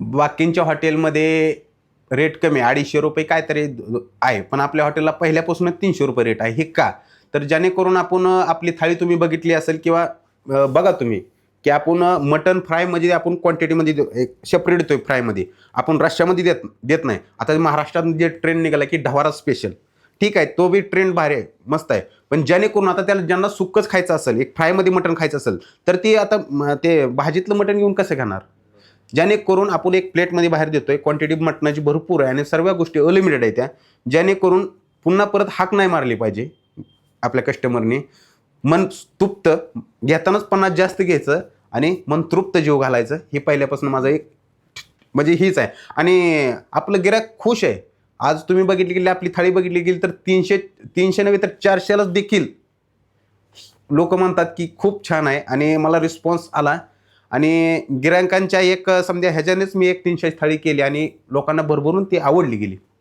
बाकींच्या हॉटेलमध्ये रेट कमी ₹250 काहीतरी आहे, पण आपल्या हॉटेलला पहिल्यापासूनच ₹300 रेट आहे. हे का? तर जेणेकरून आपण आपली थाळी तुम्ही बघितली असेल किंवा बघा तुम्ही, की आपण मटण फ्रायमध्ये आपण क्वांटिटीमध्ये एक सेपरेट देतोय फ्रायमध्ये. आपण रश्श्यामध्ये देत देत नाही. आता महाराष्ट्रात जे ट्रेंड निघाला, की ढवारा स्पेशल. ठीक आहे, तो बी ट्रेंड भारी आहे, मस्त आहे. पण जेणेकरून आता त्याला ज्यांना सुक्कच खायचं असेल, एक फ्रायमध्ये मटण खायचं असेल, तर ते आता ते भाजीतलं मटण घेऊन कसं खाणार? जेणेकरून आपण एक प्लेटमध्ये बाहेर देतोय, क्वांटिटी मटणाची भरपूर आहे आणि सर्व गोष्टी अनलिमिटेड आहेत त्या. जेणेकरून पुन्हा परत हाक नाही मारली पाहिजे आपल्या कस्टमरनी. मन तृप्त घेतानाच पन्नास जास्त घ्यायचं आणि मन तृप्त जीव घालायचं. हे पहिल्यापासून माझं एक म्हणजे हीच आहे आणि आपलं गिराक खुश आहे. आज तुम्ही बघितली गेली आपली थाळी बघितली गेली तर 300 नव्हे तर 400लाच देखील लोक म्हणतात की खूप छान आहे आणि मला रिस्पॉन्स आला आणि गिरायकांच्या एक समजा ह्याच्यानेच मी एक 300 थाळी केली आणि लोकांना भरभरून ती आवडली गेली.